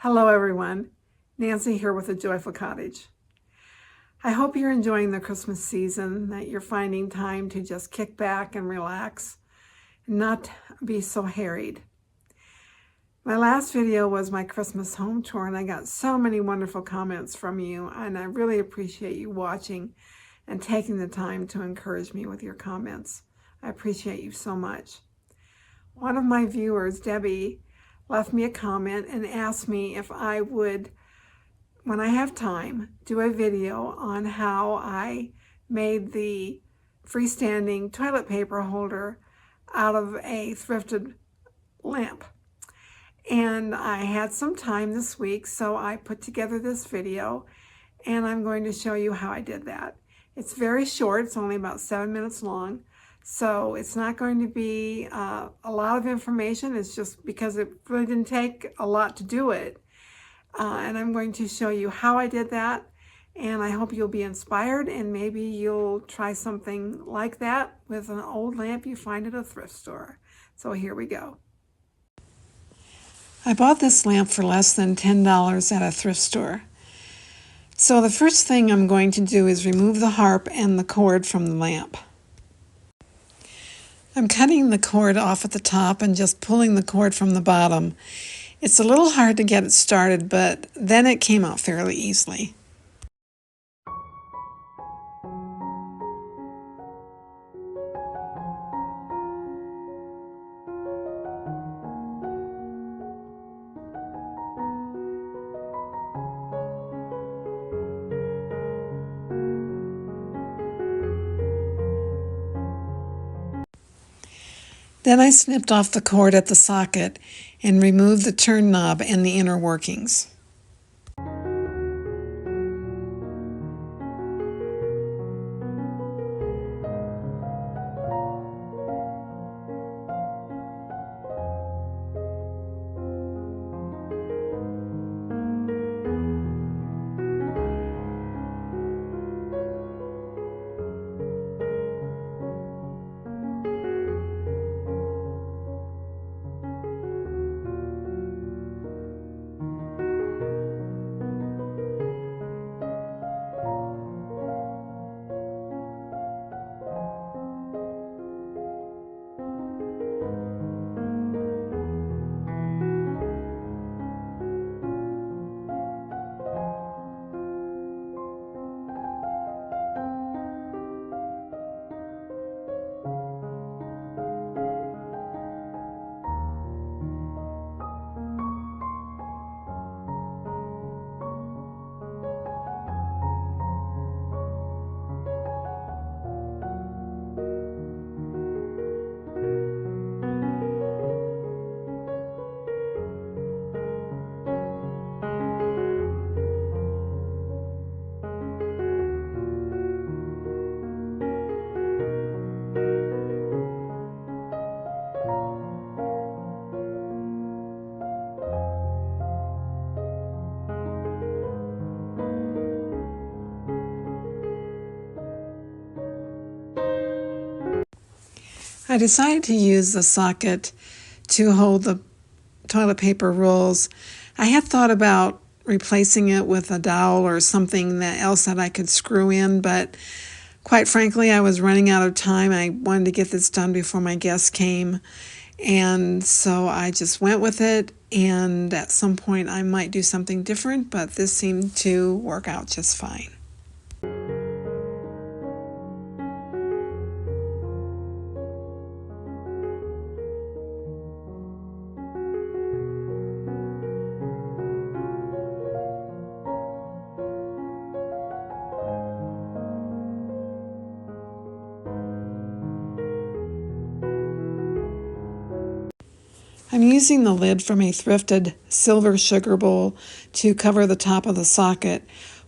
Hello everyone, Nancy here with the Joyful Cottage. I hope you're enjoying the Christmas season, that you're finding time to just kick back and relax and not be so harried. My last video was my Christmas home tour and I got so many wonderful comments from you, and I really appreciate you watching and taking the time to encourage me with your comments. I appreciate you so much. One of my viewers, Debbie, left me a comment and asked me if I would, when I have time, do a video on how I made the freestanding toilet paper holder out of a thrifted lamp. And I had some time this week, so I put together this video and I'm going to show you how I did that. It's very short, it's only about 7 minutes long. So it's not going to be a lot of information. It's just because it really didn't take a lot to do it. And I'm going to show you how I did that. And I hope you'll be inspired and maybe you'll try something like that with an old lamp you find at a thrift store. So here we go. I bought this lamp for less than $10 at a thrift store. So the first thing I'm going to do is remove the harp and the cord from the lamp. I'm cutting the cord off at the top and just pulling the cord from the bottom. It's a little hard to get it started, but then it came out fairly easily. Then I snipped off the cord at the socket and removed the turn knob and the inner workings. I decided to use the socket to hold the toilet paper rolls. I had thought about replacing it with a dowel or something else that I could screw in, but quite frankly, I was running out of time. I wanted to get this done before my guests came, and so I just went with it, and at some point I might do something different, but this seemed to work out just fine. I'm using the lid from a thrifted silver sugar bowl to cover the top of the socket,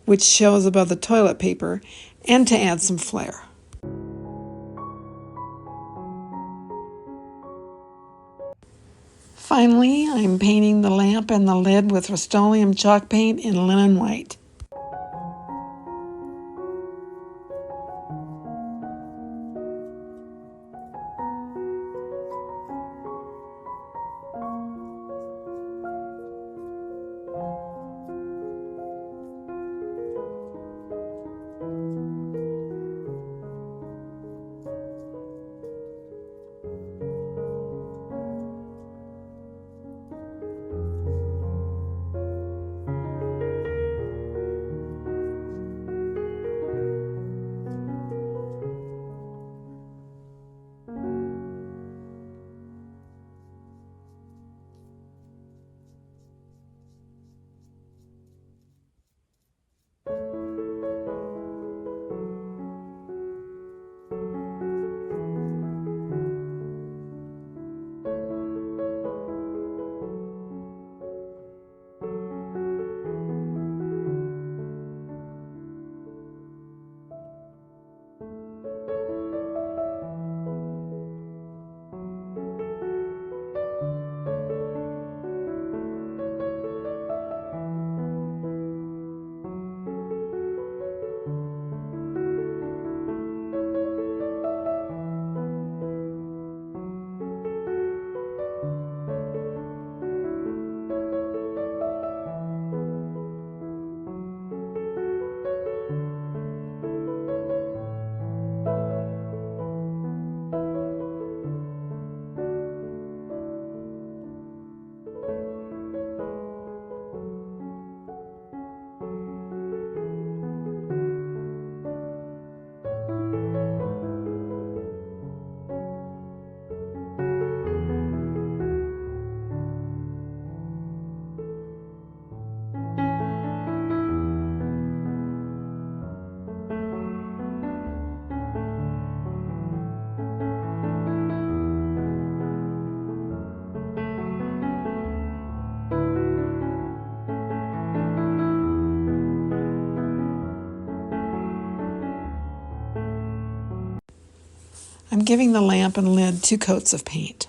which shows above the toilet paper, and to add some flair. Finally, I'm painting the lamp and the lid with Rust-Oleum chalk paint in linen white. I'm giving the lamp and lid 2 coats of paint.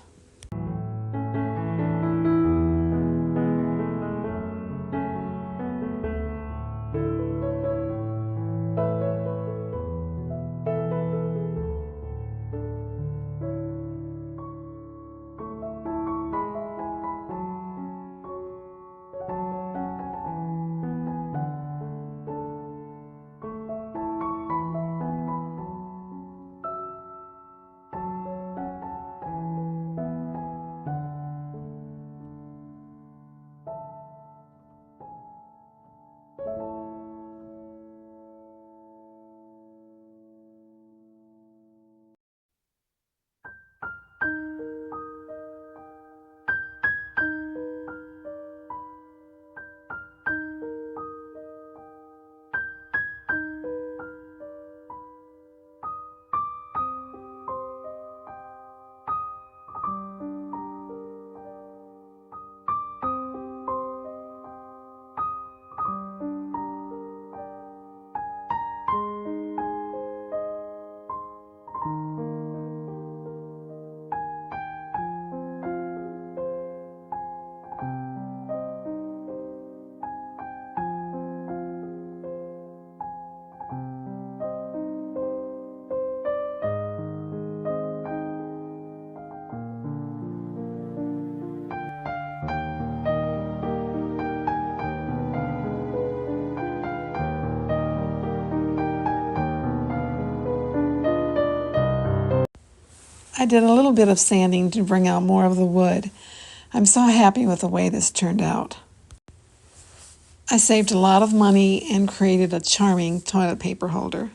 I did a little bit of sanding to bring out more of the wood. I'm so happy with the way this turned out. I saved a lot of money and created a charming toilet paper holder.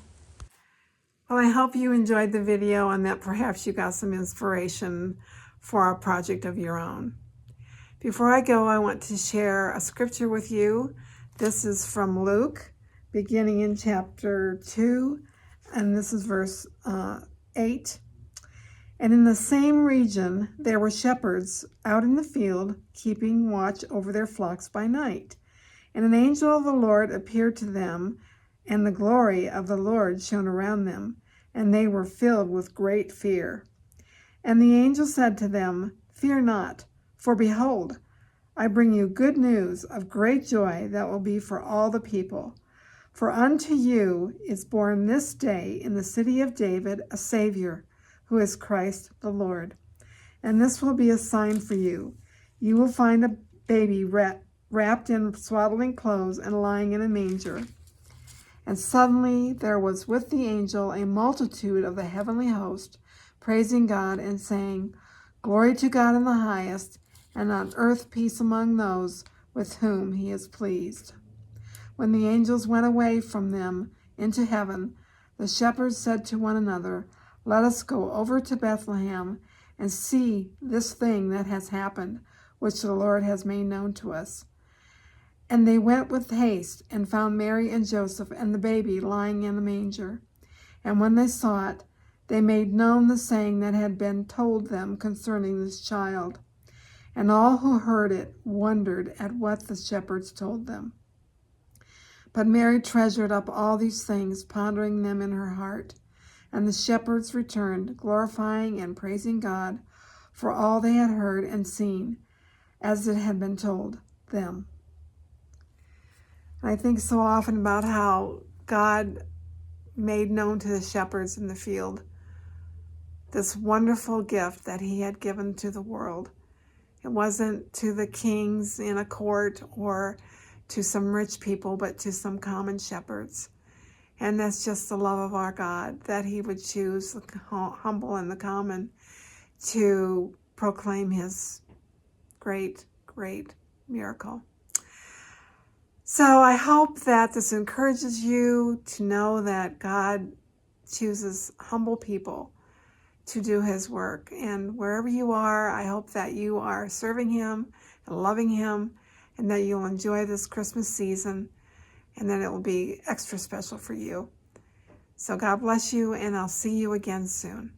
Well, I hope you enjoyed the video and that perhaps you got some inspiration for a project of your own. Before I go, I want to share a scripture with you. This is from Luke, beginning in chapter 2, and this is verse 8. And in the same region there were shepherds out in the field, keeping watch over their flocks by night. And an angel of the Lord appeared to them, and the glory of the Lord shone around them, and they were filled with great fear. And the angel said to them, "Fear not, for behold, I bring you good news of great joy that will be for all the people. For unto you is born this day in the city of David a Savior, who is Christ the Lord. And this will be a sign for you. You will find a baby wrapped in swaddling clothes and lying in a manger." And suddenly there was with the angel a multitude of the heavenly host, praising God and saying, "Glory to God in the highest, and on earth peace among those with whom he is pleased." When the angels went away from them into heaven, the shepherds said to one another, "Let us go over to Bethlehem and see this thing that has happened, which the Lord has made known to us." And they went with haste and found Mary and Joseph and the baby lying in a manger. And when they saw it, they made known the saying that had been told them concerning this child. And all who heard it wondered at what the shepherds told them. But Mary treasured up all these things, pondering them in her heart. And the shepherds returned, glorifying and praising God for all they had heard and seen, as it had been told them. I think so often about how God made known to the shepherds in the field this wonderful gift that he had given to the world. It wasn't to the kings in a court or to some rich people, but to some common shepherds. And that's just the love of our God, that he would choose the humble and the common to proclaim his great, great miracle. So I hope that this encourages you to know that God chooses humble people to do his work. And wherever you are, I hope that you are serving him and loving him, and that you'll enjoy this Christmas season, and then it will be extra special for you. So God bless you, and I'll see you again soon.